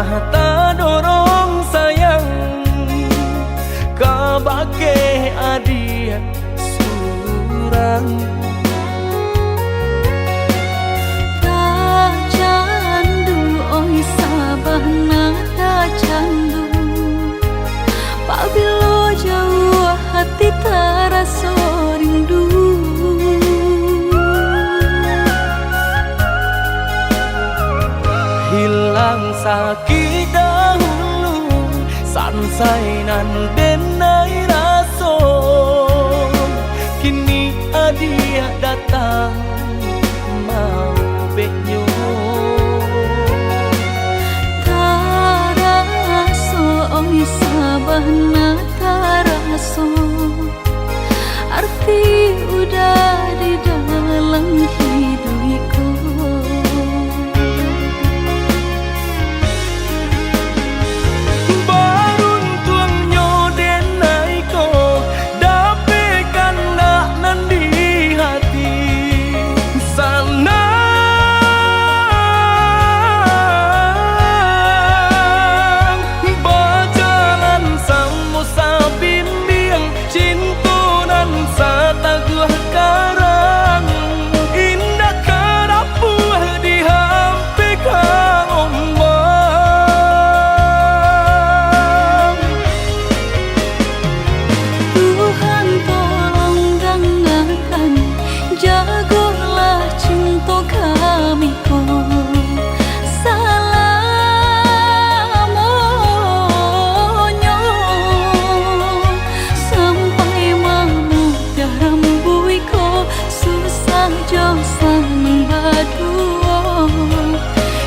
tak dorong sayang kabake adia surang. Tak candu oi sabana tak candu, pabilo jauh hati terasa rindu. Hilang sakit dahulu, sansai nan denai raso, kini adia datang mau benyo. Taraso oi sabana taraso, arti udah di dalam hidupku.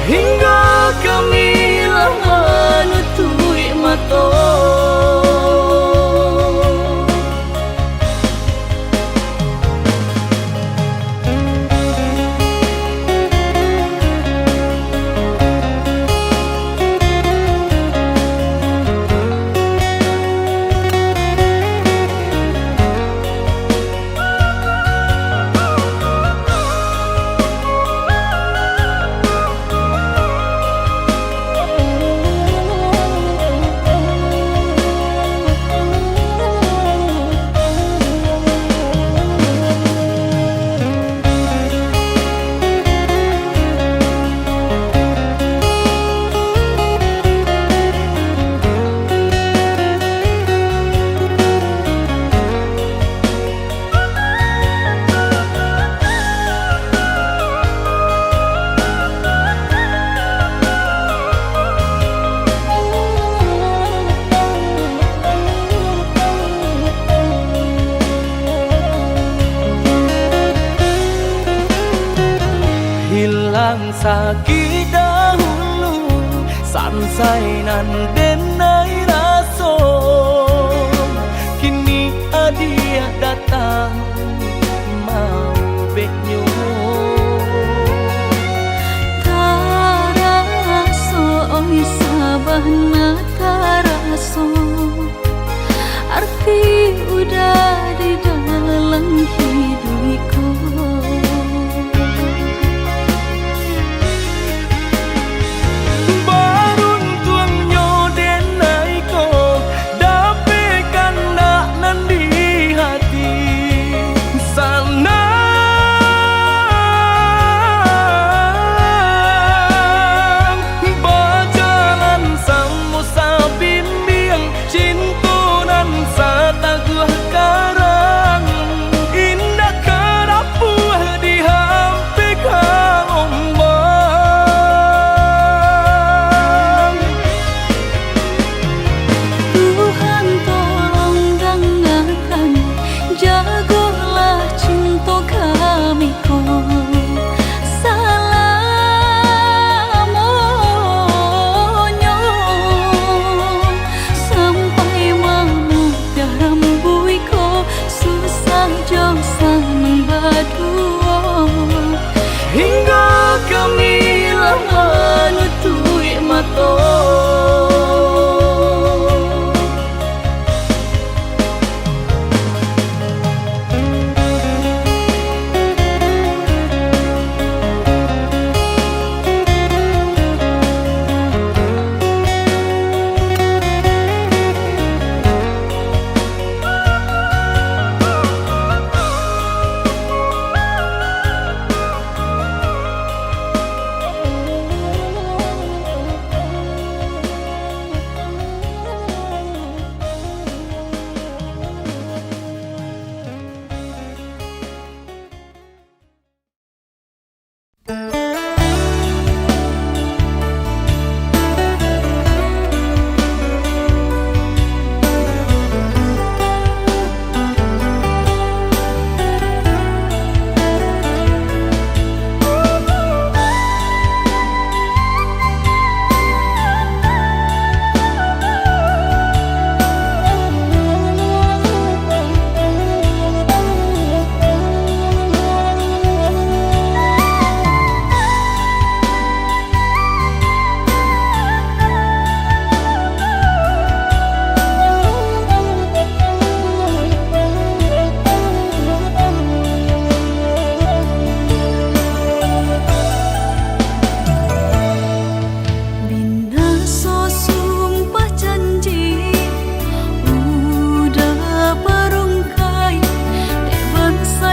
Hingga kami lama nutui mata. Hilang sakit dahulu, sansai nan denai raso, kini adia datang mau benyo. Taraso oi sabana taraso, arti udah di dalam hidupku. Dapekan nak nan di hati.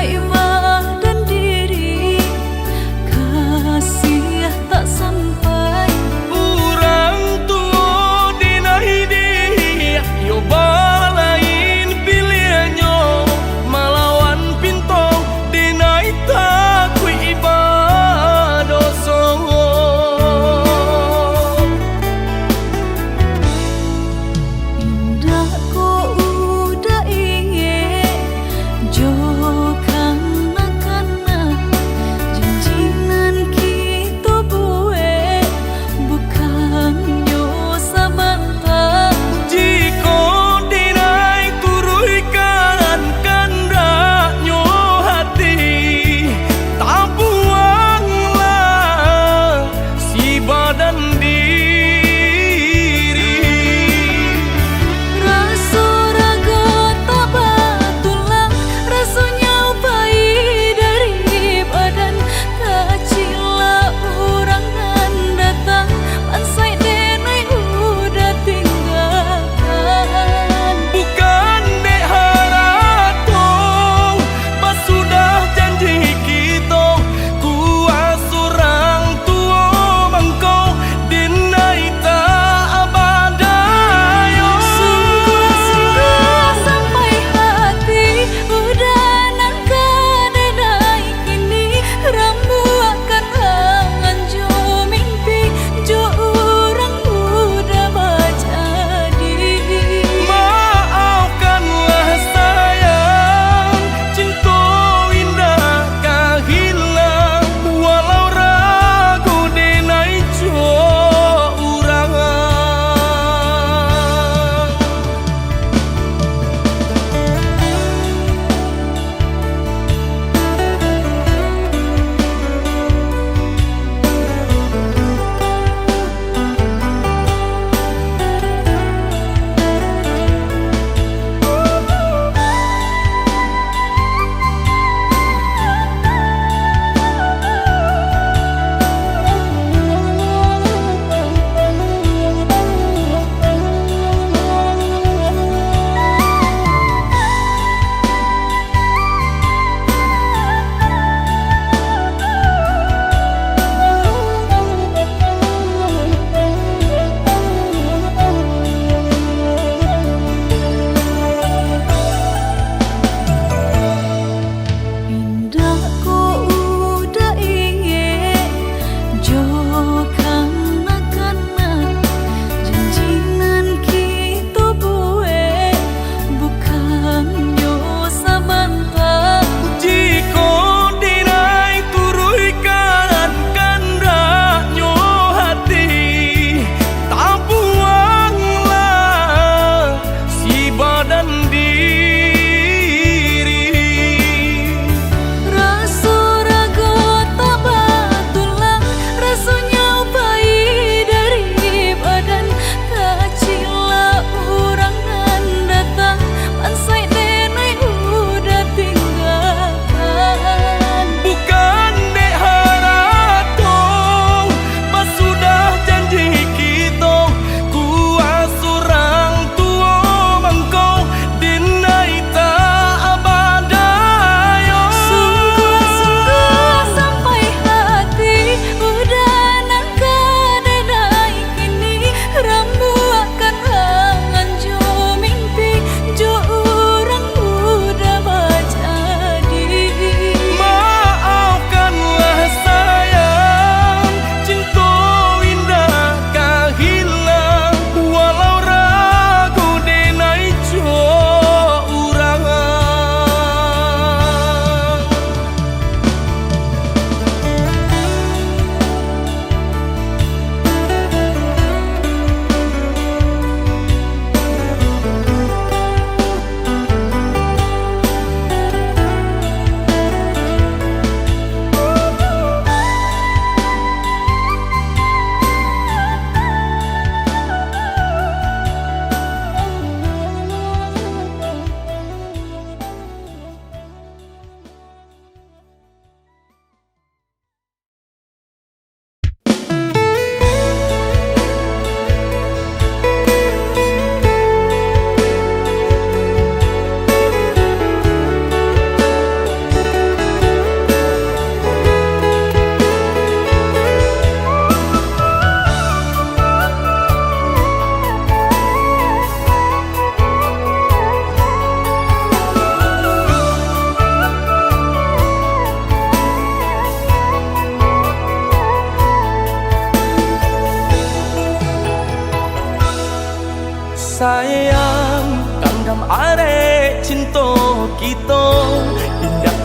haibah dan diri, kasih tak sampai. Urang tua dina hidia yo balain pilihannya malawan pinto dina ita ku ibadah songo. Indah ko udah inge jo kana-kana janjinan kita buat bukan yo sabanta. Jika dinai turuikan kandaknya hati, tak buanglah si badan diri. Rasa raga tak batulah, rasa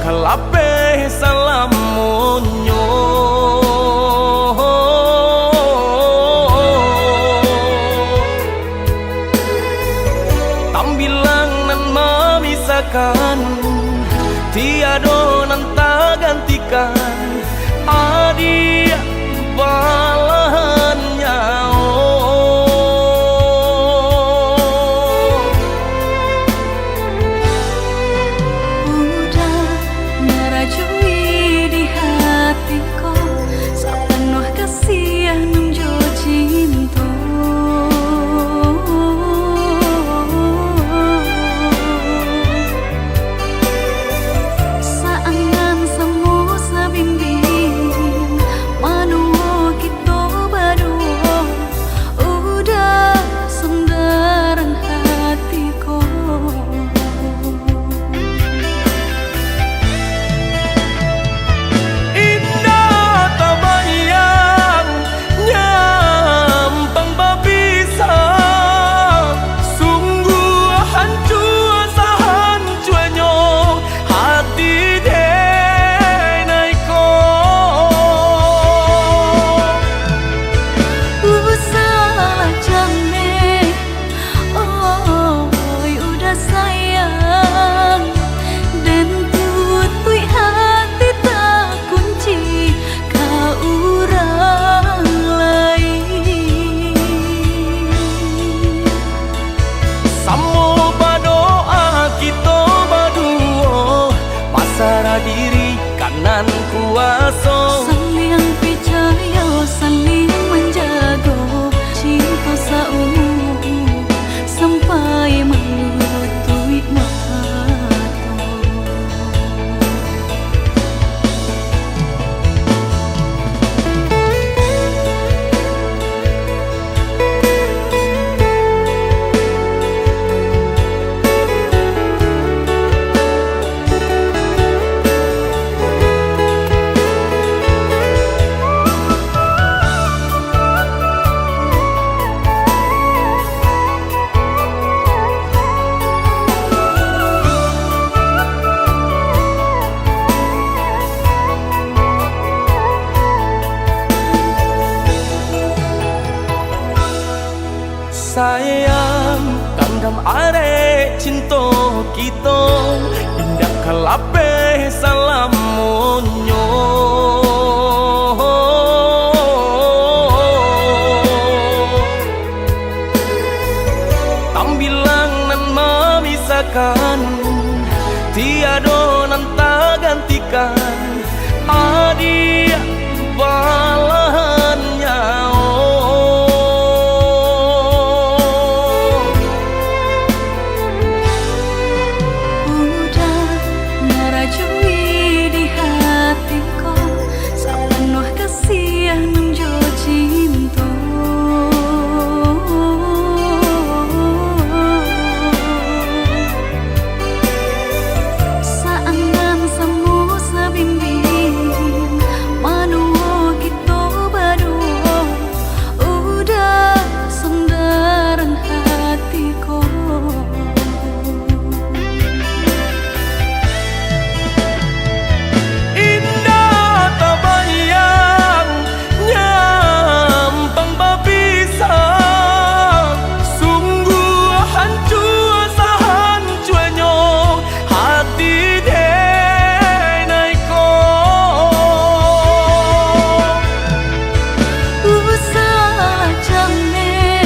kalape salam monyo tambilang nan memisakan tiado nan tak gantikan adia balahan udah ngerajui di hatiku sepenuh kasih nunjo cinta saangan semu sabimbing manuo kita berdua udah sendaran hatiku indah tabayang nyampang babisa sungguh hancur sahancuanyo hati denaiko salah jane oh udah sayang dan tutui hati tak kunci kau orang lain samo badoa kita baduo pasrah diri kanan kuaso saling percaya saling menjaga cinta saumu sampai melutui mata sayang kandam are cinta kita indah kalape salam monyo tambilang nan memisakan tiado nan tak gantikan adia balahan udah ngerajui di hatiku sepenuh kasih nunjo cinta saangan semu sabimbing manuo kita berdua udah sendaran hatiku indah tabayang nyampang babisa sungguh hancur sahancuanyo hati denaiko salah jane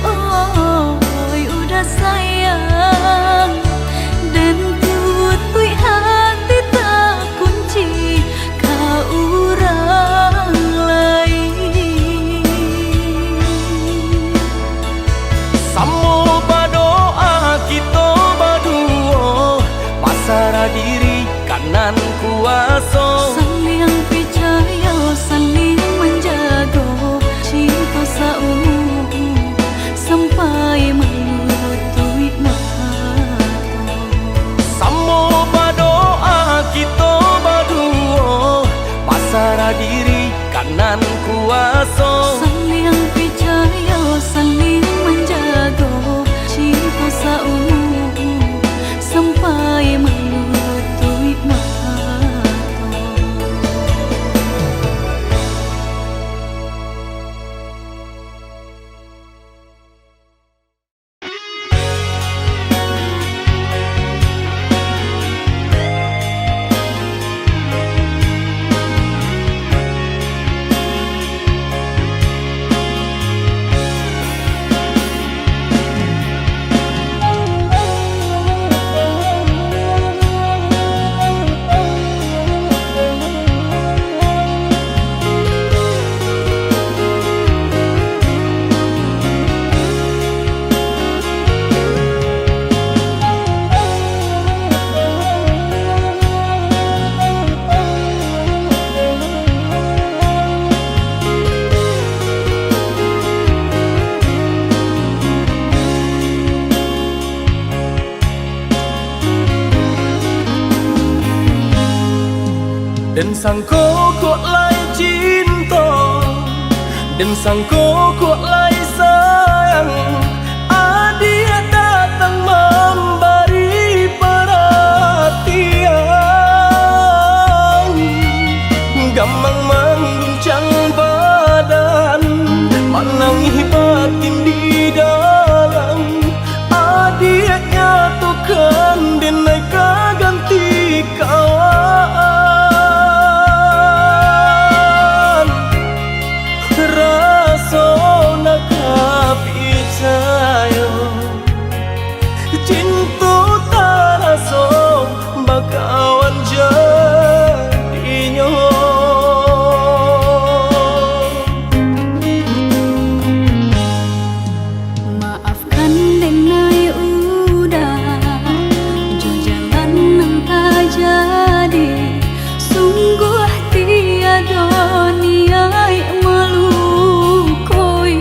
oh udah sayang dan tutui hati tak kunci kau orang lain samo badoa kita baduo pasrah diri kanan kuaso saling percaya saling menjaga cinta saumu sampai melutui mata samo badoa kita baduo pasrah diri kanan kuaso saling percaya saling menjaga cinta saumu sampai melutui mata Dan sangko kok lai cinta, dan sangko kok lai sayang. Dia datang memberi perhatian, gampang mengguncang badan, menangis batin di dalam. Dia nyatukan denai ganti kawan. Rasa nak percaya cinta tak rasa bakawan jadinya. Maafkan denai udah jo jalan nang tak jadi. Sungguh tiada niat melukoi.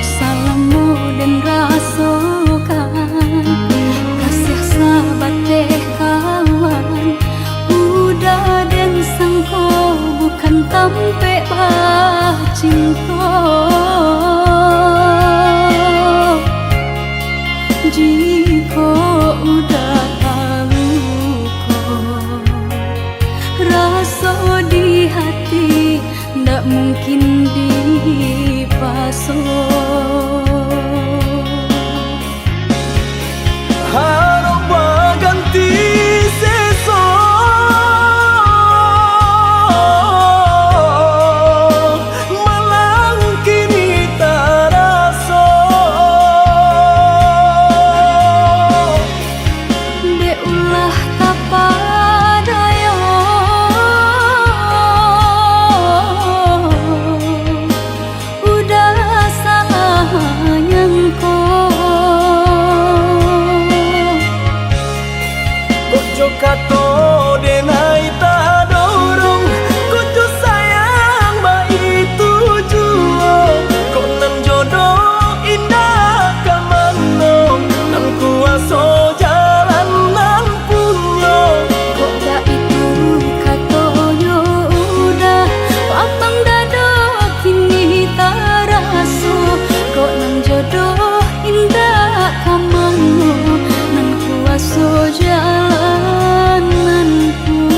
Salamu dan rasakan kasih sahabat teh kawan. Udah dan sangko bukan tampe bah cinta. Jika udah tahu kok rasa di hati ndak mungkin dipasok. Harap berganti sesok, malang kini tak rasa. Deulah kapadaya udah salah nyangko. Kojo kato denai tak dorong, kojo sayang ba itu jua. Kok nan jodoh indah kamano, nan kuaso jalan nan punya. Kok dah itu katonyo udah papang dado kini tak raso. Kok nang jodoh indah kamano, nan kuaso jalan nan punya.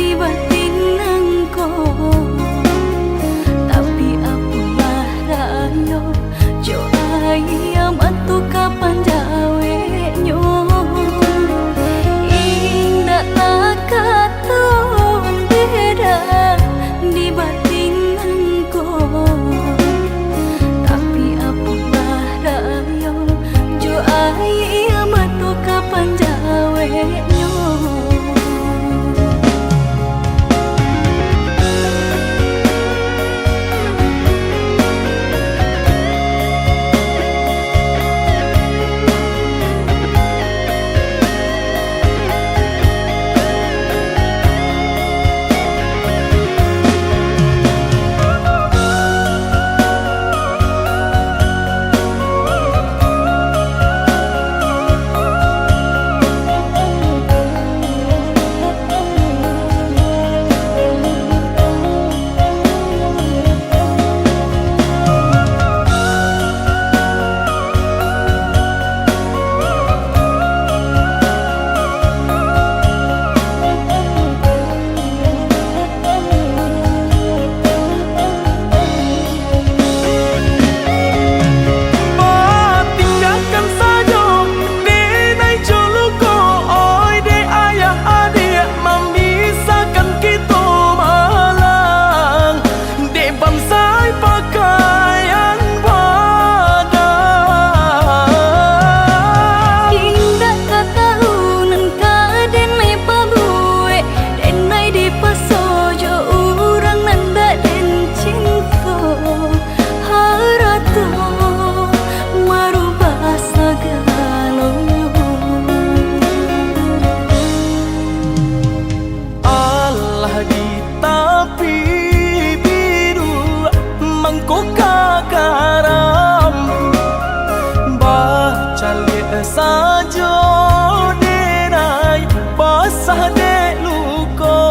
di batin engko. Tapi apalah rayo jo ayam atu kapan jawe nyo. Indah tak katon beda di batin engko. Tapi apalah rayo jo ayam atu kapan jawe nyo. Sajo denai basah dek luko.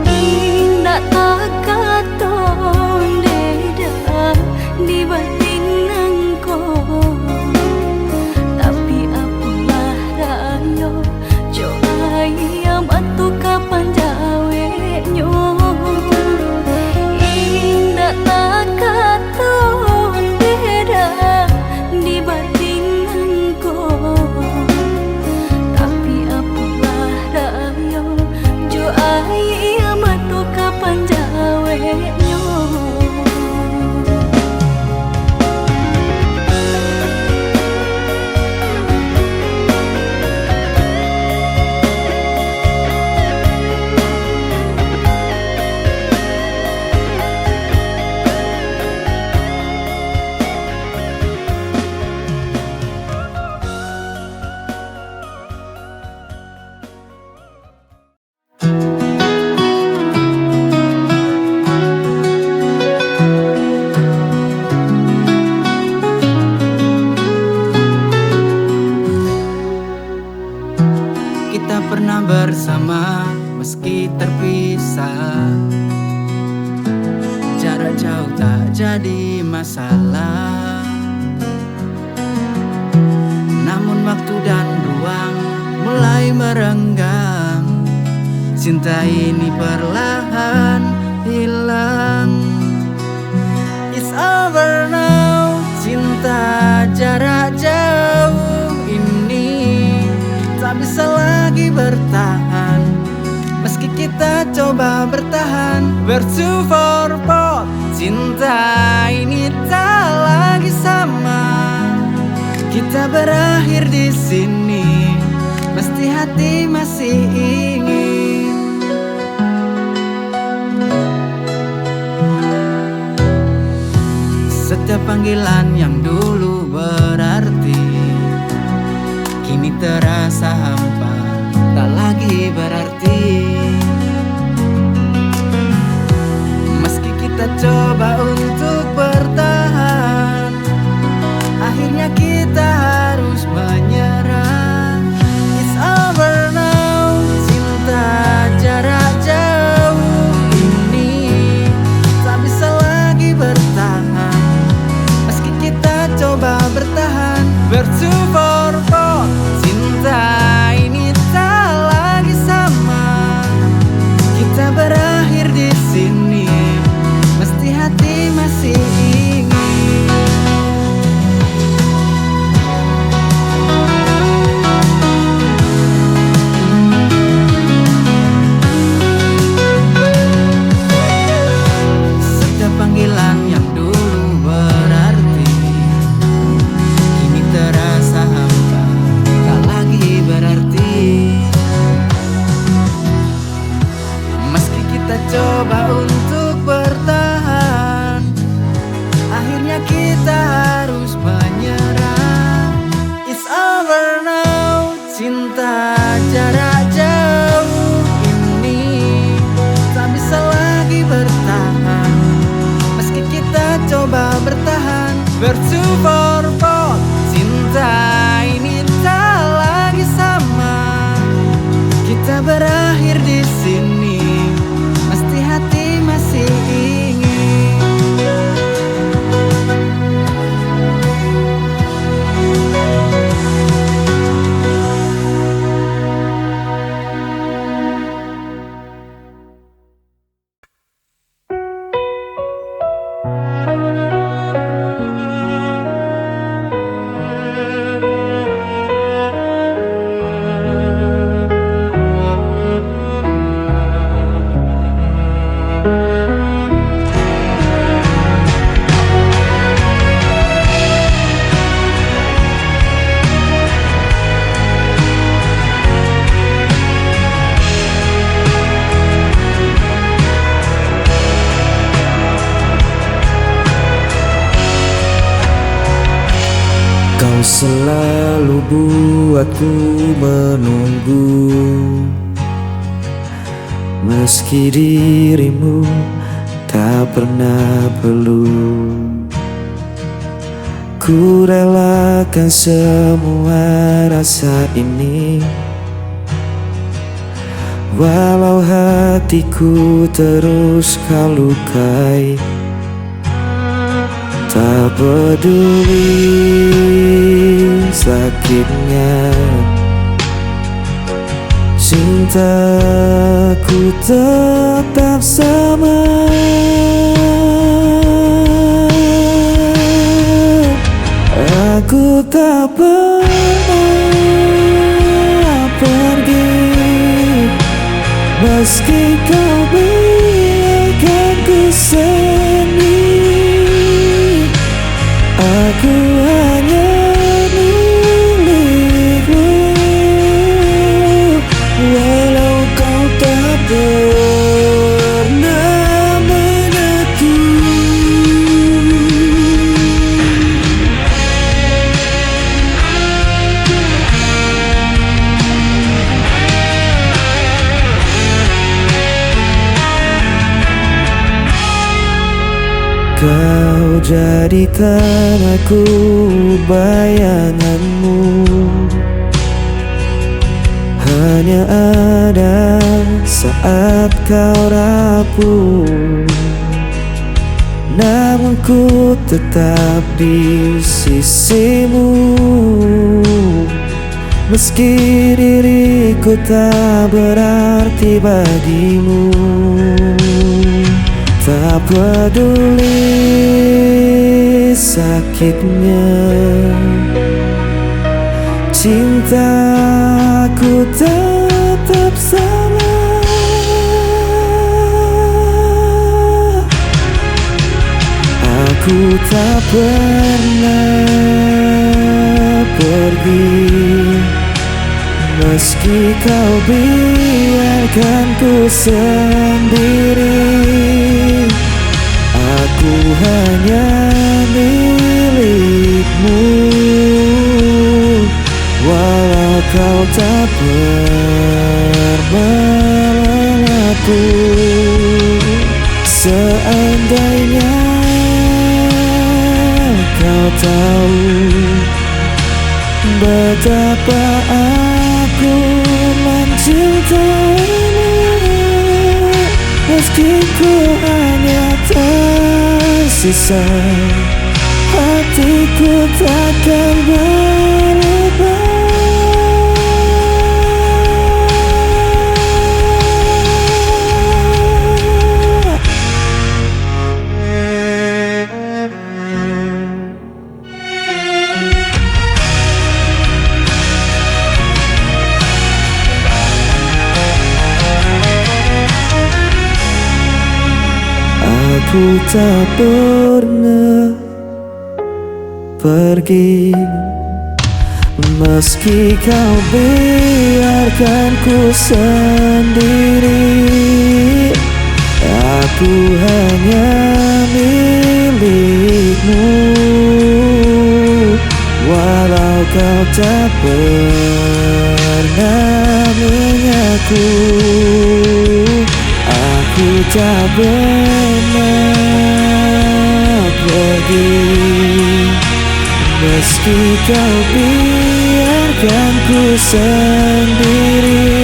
Indah tak katon beda di batin engko. Tapi apalah rayo jo ayam atu kapan jawe nyo. Indah tak katon beda di batin engko. Tapi apalah rayo jo ayam atu kapan jawe nyo. Kita pernah bersama meski terpisah. Jarak jauh tak jadi masalah. Namun waktu dan ruang mulai merenggang. Cinta ini perlahan hilang. It's over now. Cinta jarak jauh ini tak bisa lagi bertahan. Meski kita coba bertahan, we're too far apart. Cinta ini tak lagi sama. Kita berakhir di sini, mesti hati masih ingin. Setiap panggilan yang dulu berarti kini terasa hampa, tak lagi berarti. Meski kita coba untuk bertahan, akhirnya kita harus menyerah. It's over now. Cinta jarak jauh ini tak bisa lagi bertahan. Meski kita coba bertahan, we're too far apart. Cinta ini tak lagi sama. coba untuk bertahan, akhirnya kita harus menyerah. It's over now, cinta jarak jauh ini tak bisa lagi bertahan. Meski kita coba bertahan, bertu for four, cinta ini tak lagi sama. Kita berakhir di sini, mesti hati masih ingin. Kau selalu buatku menunggu, meski dirimu tak pernah perlu. Ku relakan semua rasa ini, walau hatiku terus kau lukai. Tak peduli sakitnya, cintaku tetap sama. Aku tak pernah pergi, meski kau biarkan ku sendiri. Aku hanya milikmu, walau kau tak pernah menentu. Kau jadikan aku bayanganmu, hanya ada saat kau rapuh. Namun ku tetap di sisimu, meski diriku tak berarti bagimu. Tak peduli sakitnya, cintaku tetap sama. Aku tak pernah pergi, meski kau biarkan ku sendiri. Aku hanya milikmu, walau kau tak pernah pun. Seandainya kau tahu betapa aku mencintaimu, meski ku hanya tersisa, hatiku takkan berubah. Aku tak pernah pergi, meski kau biarkan ku sendiri. Aku hanya milikmu, walau kau tak pernah mengaku. Aku tak pernah pergi, meski kau biarkan ku sendiri.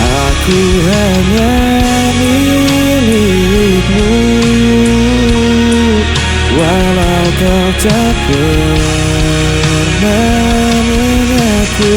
Aku hanya milikmu, walau kau tak pernah mengaku.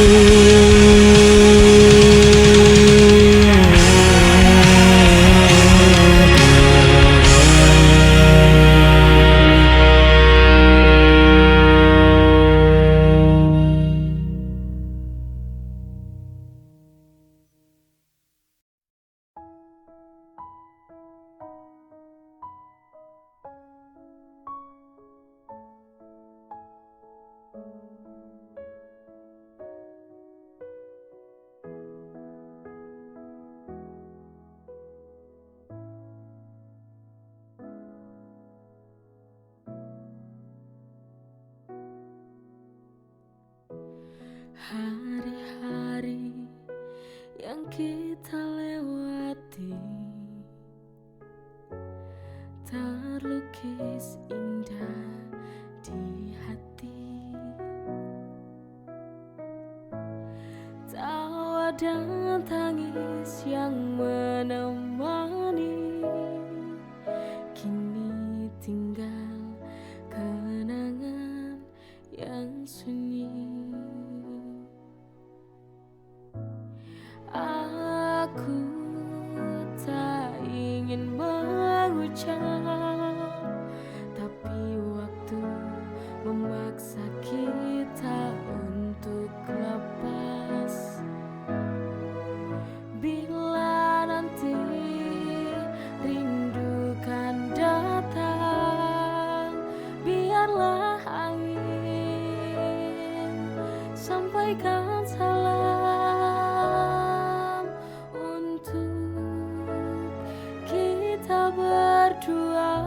Hari-hari yang kita lewati terlukis indah di hati. Tawa dan tangis yang menemani, kini tinggal kenangan yang sunyi. Aku tak ingin mengucap, tapi waktu memaksa kita untuk lepas. Bila nanti rindu kan datang, biarlah angin sampaikan salam untuk kita berdua.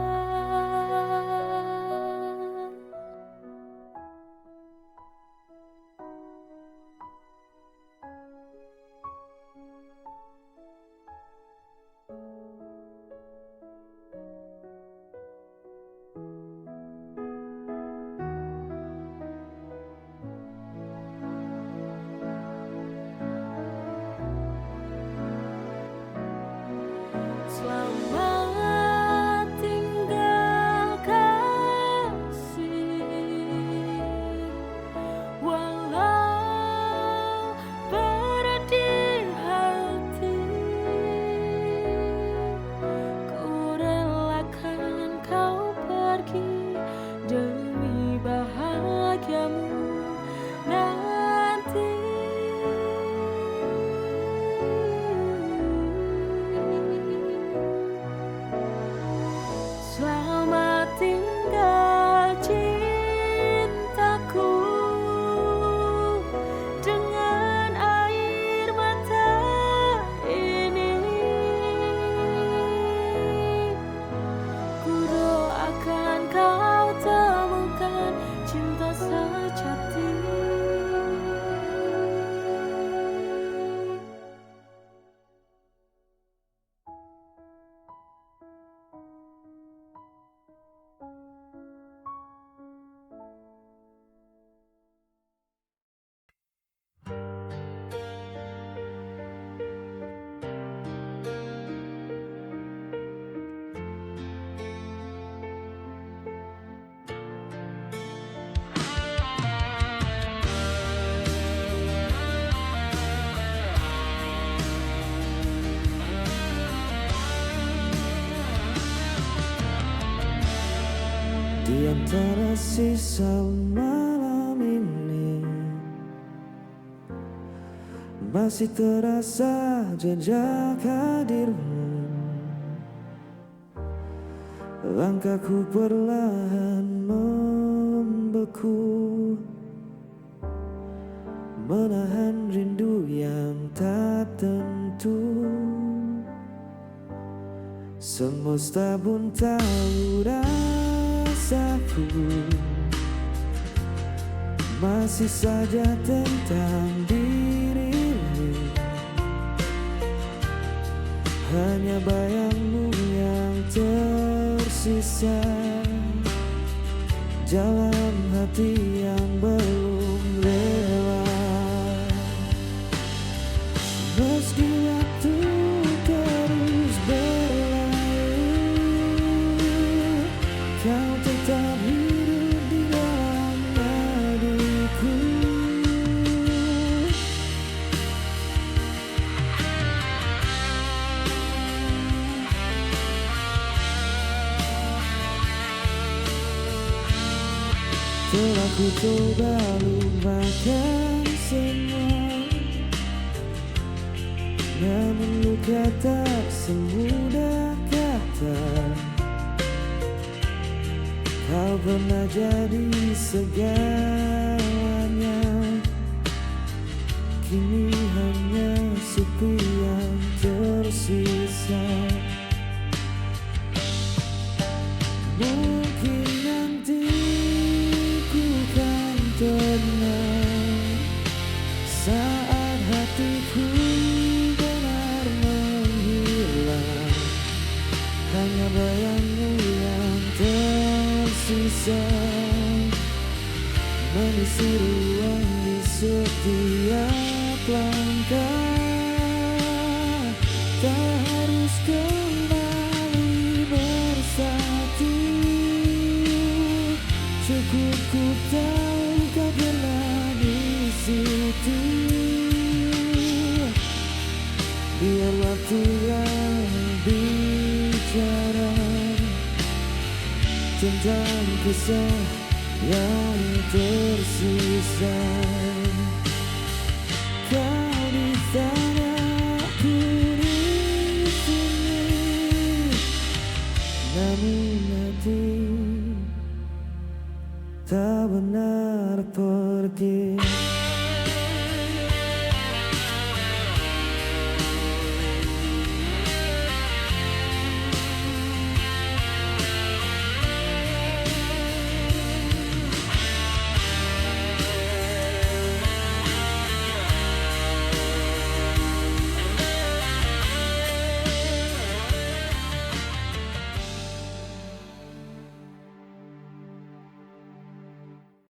Selamat tinggal kasih, walau berat di hati. Ku relakan kau pergi demi bahagiamu nanti. Selamat tinggal cintaku, dengan air mata ini ku doakan kau temukan cinta sejati. Di antara sisa malam ini masih terasa jejak hadirmu. Langkahku perlahan membeku, menahan rindu yang tak tentu. Semesta pun tahu rasaku, masih saja tentang dirimu. Hanya bayangmu yang tersisa, jalan hati yang belum lewat. Meski waktu terus berlalu, kau tetap hidup di dalam hatiku. Telah ku coba lupakan semua, namun luka tak semudah kata. Kau pernah jadi segalanya, kini hanya sepi yang tersisa. Mungkin nanti ku kan tenang saat hatiku benar menghilang. Hanya bayangmu yang tersisa, mengisi ruang di setiap langkah. Tak harus kembali bersatu, cukup ku tahu kau pernah di situ. Biar waktu yang bicara tentang kisah yang tersisa. Kau di sana, aku di sini, namun hati tak benar pergi.